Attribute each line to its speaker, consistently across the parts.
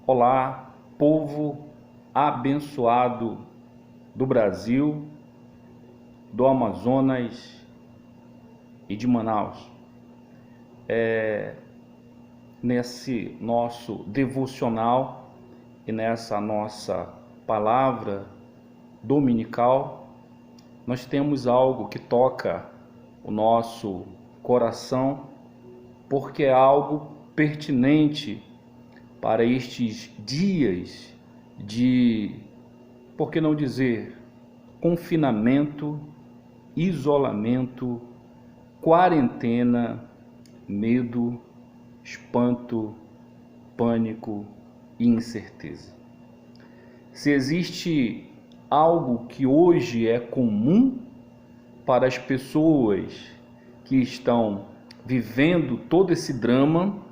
Speaker 1: Olá, povo abençoado do Brasil, do Amazonas e de Manaus. Nesse nosso devocional e nessa nossa palavra dominical, nós temos algo que toca o nosso coração, porque é algo pertinente para estes dias de, por que não dizer, confinamento, isolamento, quarentena, medo, espanto, pânico e incerteza. Se existe algo que hoje é comum para as pessoas que estão vivendo todo esse drama,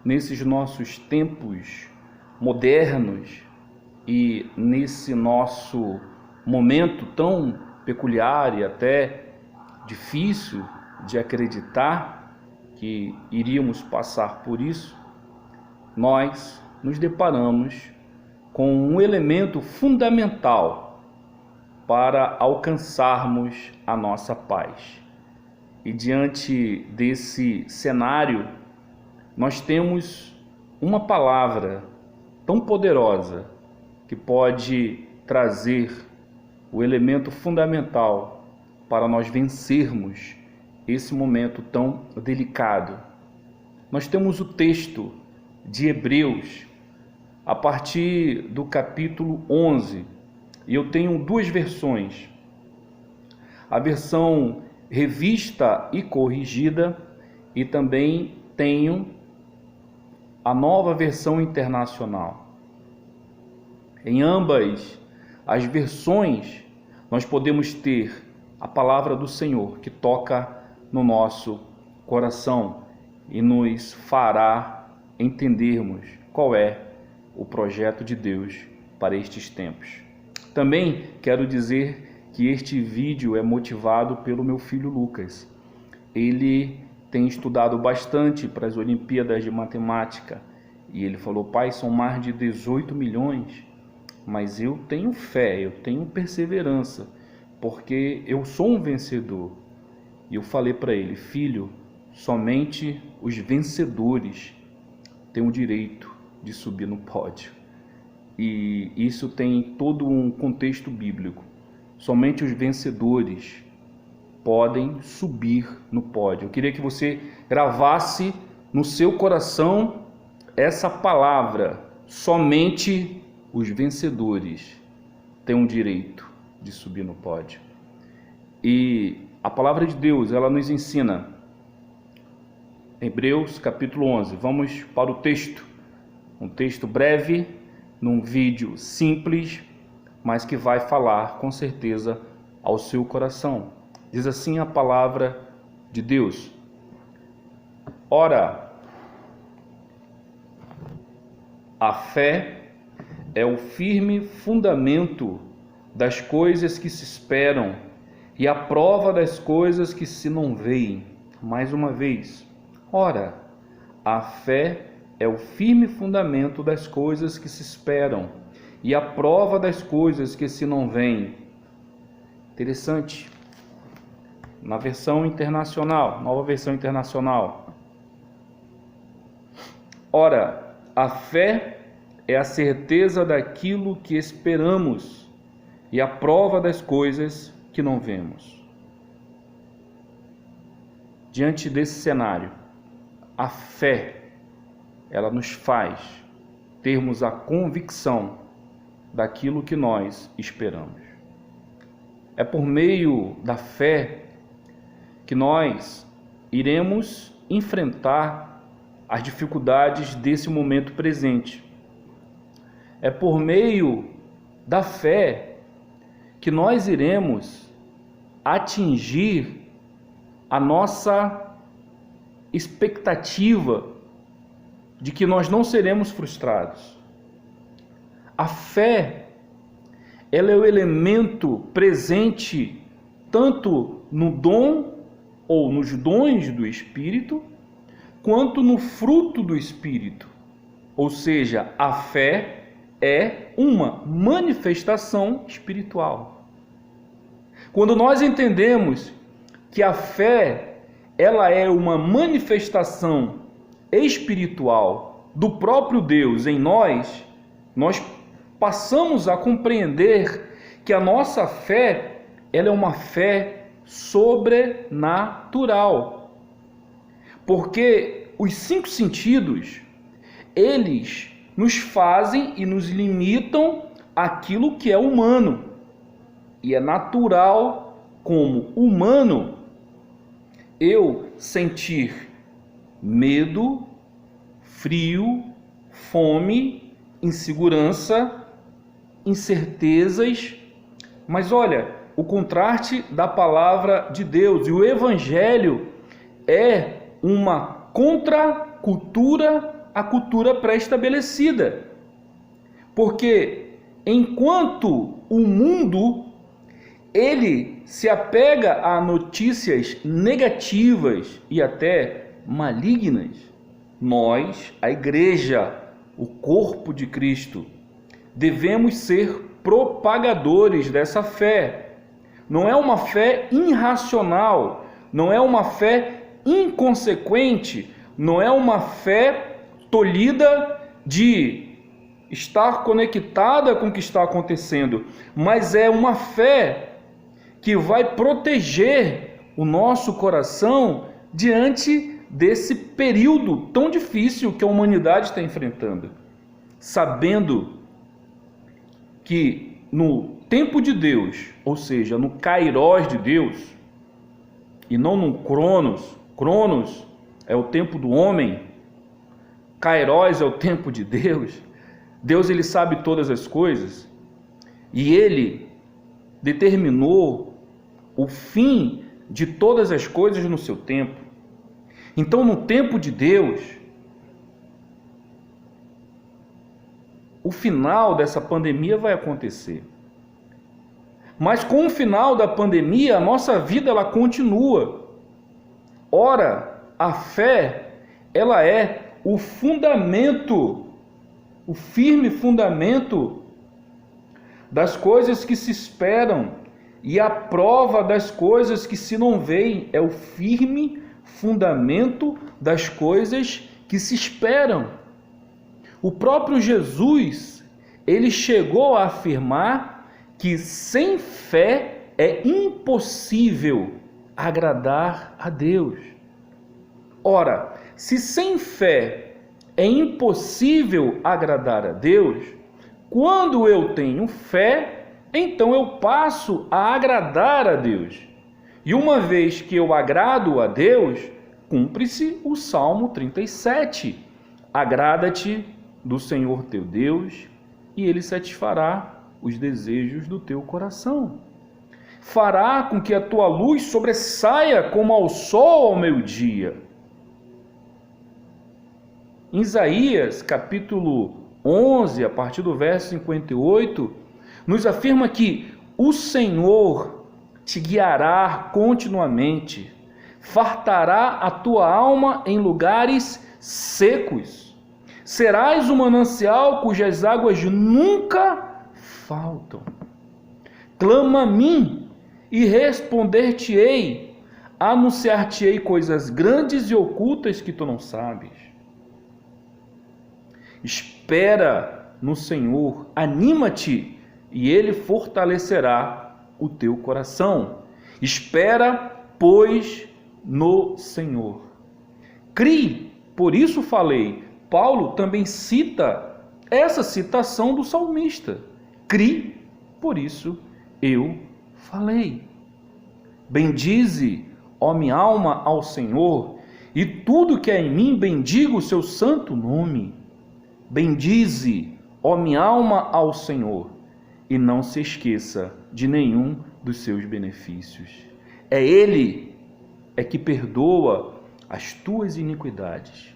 Speaker 1: nesses nossos tempos modernos e nesse nosso momento tão peculiar e até difícil de acreditar que iríamos passar por isso, nós nos deparamos com um elemento fundamental para alcançarmos a nossa paz. E diante desse cenário, nós temos uma palavra tão poderosa que pode trazer o elemento fundamental para nós vencermos esse momento tão delicado. Nós temos o texto de Hebreus, a partir do capítulo 11, e eu tenho duas versões. A versão revista e corrigida, e também tenho a nova versão internacional. Em ambas as versões, nós podemos ter a palavra do Senhor que toca no nosso coração e nos fará entendermos qual é o projeto de Deus para estes tempos. Também quero dizer que este vídeo é motivado pelo meu filho Lucas. Ele tem estudado bastante para as Olimpíadas de Matemática e ele falou: pai, são mais de 18 milhões, mas eu tenho fé, eu tenho perseverança, porque eu sou um vencedor. E eu falei para ele: filho, somente os vencedores têm o direito de subir no pódio. E isso tem todo um contexto bíblico. Somente os vencedores podem subir no pódio. Eu queria que você gravasse no seu coração essa palavra: somente os vencedores têm o direito de subir no pódio. E a palavra de Deus, ela nos ensina, Hebreus capítulo 11, vamos para o texto, um texto breve, num vídeo simples, mas que vai falar com certeza ao seu coração. Diz assim a palavra de Deus: ora, a fé é o firme fundamento das coisas que se esperam e a prova das coisas que se não veem. Mais uma vez, ora, a fé é o firme fundamento das coisas que se esperam e a prova das coisas que se não veem. Interessante. Na versão internacional, nova versão internacional. Ora, a fé é a certeza daquilo que esperamos e a prova das coisas que não vemos. Diante desse cenário, a fé, ela nos faz termos a convicção daquilo que nós esperamos. É por meio da fé que nós iremos enfrentar as dificuldades desse momento presente. É por meio da fé que nós iremos atingir a nossa expectativa de que nós não seremos frustrados. A fé, ela é o elemento presente tanto no dom ou nos dons do Espírito, quanto no fruto do Espírito. Ou seja, a fé é uma manifestação espiritual. Quando nós entendemos que a fé, ela é uma manifestação espiritual do próprio Deus em nós, nós passamos a compreender que a nossa fé, ela é uma fé sobrenatural. Porque os 5 sentidos, eles nos fazem e nos limitam àquilo que é humano. E é natural, como humano, eu sentir medo, frio, fome, insegurança, incertezas. Mas olha, o contraste da palavra de Deus e o Evangelho é uma contracultura à cultura pré-estabelecida. Porque enquanto o mundo ele se apega a notícias negativas e até malignas, nós, a igreja, o corpo de Cristo, devemos ser propagadores dessa fé. Não é uma fé irracional, não é uma fé inconsequente, não é uma fé tolhida de estar conectada com o que está acontecendo, mas é uma fé que vai proteger o nosso coração diante desse período tão difícil que a humanidade está enfrentando, sabendo que no tempo de Deus, ou seja, no Kairós de Deus, e não no Cronos. Cronos é o tempo do homem, Kairós é o tempo de Deus. Deus, ele sabe todas as coisas e ele determinou o fim de todas as coisas no seu tempo. Então, no tempo de Deus, o final dessa pandemia vai acontecer. Mas com o final da pandemia, a nossa vida ela continua. Ora, a fé, ela é o fundamento, o firme fundamento das coisas que se esperam, e a prova das coisas que se não veem, é o firme fundamento das coisas que se esperam. O próprio Jesus, ele chegou a afirmar que sem fé é impossível agradar a Deus. Ora, se sem fé é impossível agradar a Deus, quando eu tenho fé, então eu passo a agradar a Deus. E uma vez que eu agrado a Deus, cumpre-se o Salmo 37. Agrada-te do Senhor teu Deus, e Ele satisfará os desejos do teu coração. Fará com que a tua luz sobressaia como ao sol ao meio-dia. Em Isaías, capítulo 11, a partir do verso 58, nos afirma que o Senhor te guiará continuamente, fartará a tua alma em lugares secos. Serás um manancial cujas águas nunca faltam. Clama a mim e responder-te-ei, anunciar-te-ei coisas grandes e ocultas que tu não sabes. Espera no Senhor, anima-te e Ele fortalecerá o teu coração. Espera, pois, no Senhor. Crie, por isso falei. Paulo também cita essa citação do salmista. Crie, por isso eu falei. Bendize, ó minha alma, ao Senhor, e tudo que é em mim bendiga o seu santo nome. Bendize, ó minha alma, ao Senhor, e não se esqueça de nenhum dos seus benefícios. É Ele que perdoa as tuas iniquidades,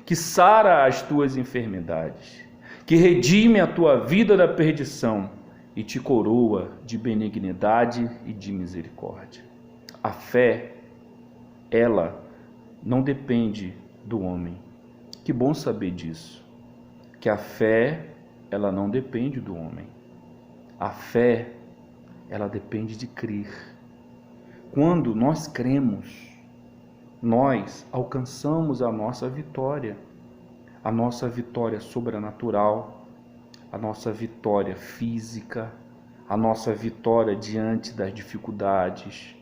Speaker 1: que sara as tuas enfermidades, que redime a tua vida da perdição e te coroa de benignidade e de misericórdia. A fé, ela não depende do homem. Que bom saber disso. que a fé, ela não depende do homem. A fé, ela depende de crer. Quando nós cremos, nós alcançamos a nossa vitória sobrenatural, a nossa vitória física, a nossa vitória diante das dificuldades,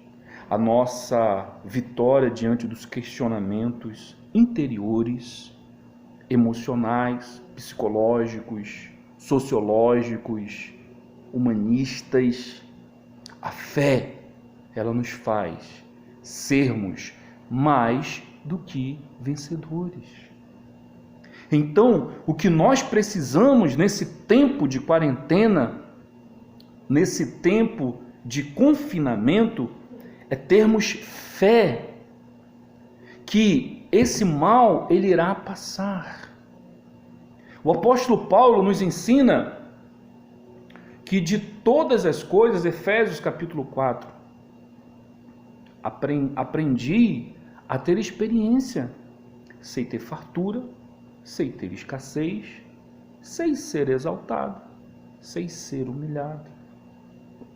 Speaker 1: a nossa vitória diante dos questionamentos interiores, emocionais, psicológicos, sociológicos, humanistas. A fé, ela nos faz sermos mais do que vencedores. Então, o que nós precisamos nesse tempo de quarentena, nesse tempo de confinamento, é termos fé que esse mal ele irá passar. O apóstolo Paulo nos ensina que de todas as coisas, Efésios capítulo 4, aprendi a ter experiência, sei ter fartura, sei ter escassez, sei ser exaltado, sei ser humilhado.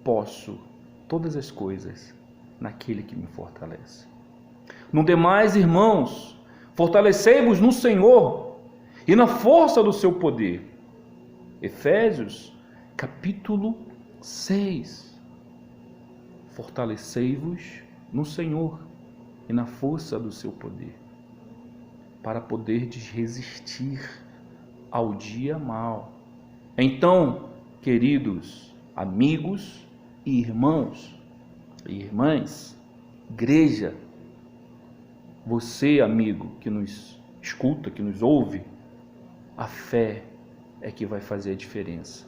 Speaker 1: Posso todas as coisas naquele que me fortalece. No demais, irmãos, fortalecei-vos no Senhor e na força do seu poder. Efésios capítulo 6. Fortalecei-vos no Senhor e na força do seu poder, para poderdes resistir ao dia mau. Então, queridos amigos e irmãos e irmãs, igreja, você, amigo, que nos escuta, que nos ouve, a fé é que vai fazer a diferença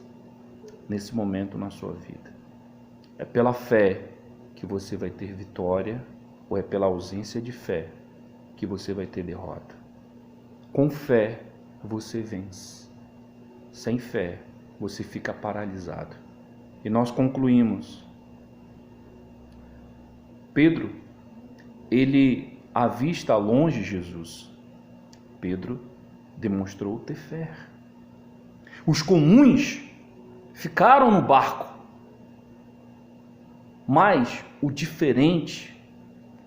Speaker 1: nesse momento na sua vida. É pela fé que você vai ter vitória, ou é pela ausência de fé que você vai ter derrota. Com fé, você vence. Sem fé, você fica paralisado. E nós concluímos. Pedro, ele avista longe Jesus. Pedro demonstrou ter fé. Os comuns ficaram no barco, mas o diferente,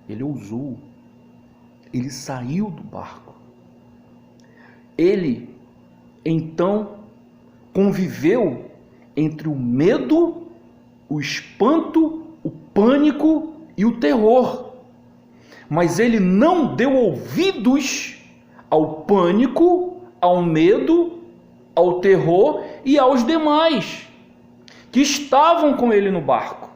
Speaker 1: ele ousou, ele saiu do barco. Ele, então, conviveu entre o medo, o espanto, o pânico e o terror. Mas ele não deu ouvidos ao pânico, ao medo, ao terror e aos demais que estavam com ele no barco.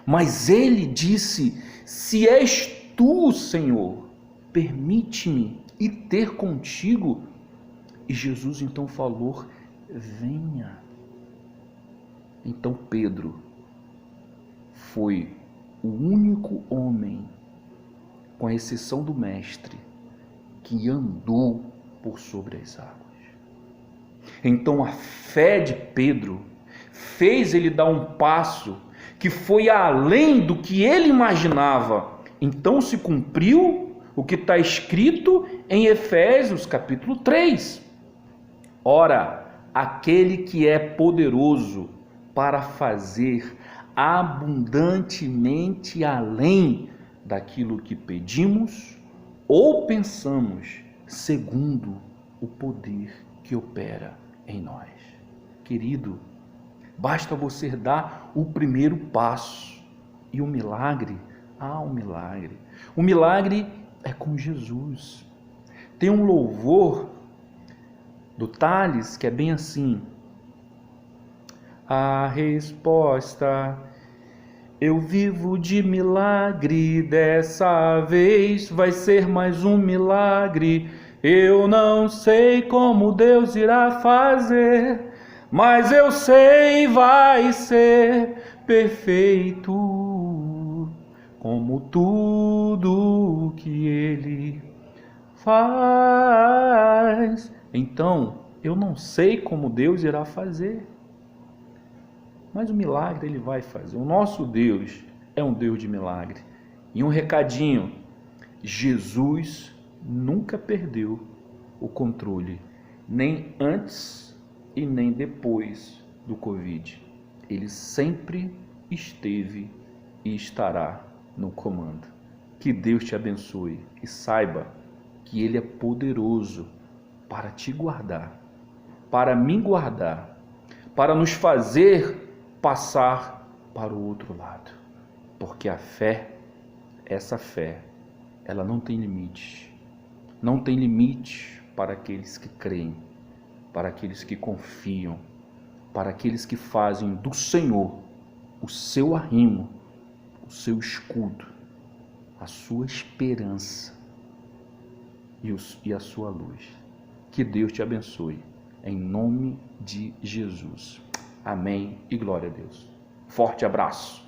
Speaker 1: Mas ele disse: se és tu, Senhor, permite-me ir ter contigo. E Jesus então falou: venha. Então Pedro foi o único homem, com exceção do mestre, que andou por sobre as águas. Então a fé de Pedro fez ele dar um passo que foi além do que ele imaginava. Então se cumpriu o que está escrito em Efésios capítulo 3. Ora, aquele que é poderoso para fazer abundantemente além daquilo que pedimos ou pensamos, segundo o poder que opera em nós. Querido, basta você dar o primeiro passo e o milagre, o milagre. O milagre é com Jesus. Tem um louvor do Tales que é bem assim: a resposta, eu vivo de milagre, dessa vez vai ser mais um milagre. Eu não sei como Deus irá fazer, mas eu sei vai ser perfeito, como tudo que Ele faz. Então, eu não sei como Deus irá fazer, mas o milagre Ele vai fazer. O nosso Deus é um Deus de milagre. E um recadinho: Jesus nunca perdeu o controle nem antes e nem depois do Covid. Ele sempre esteve e estará no comando. Que Deus te abençoe e saiba que Ele é poderoso para te guardar, para me guardar, para nos fazer passar para o outro lado. Porque a fé, essa fé, ela não tem limite. Não tem limite para aqueles que creem, para aqueles que confiam, para aqueles que fazem do Senhor o seu arrimo, o seu escudo, a sua esperança e a sua luz. Que Deus te abençoe, em nome de Jesus. Amém e glória a Deus. Forte abraço.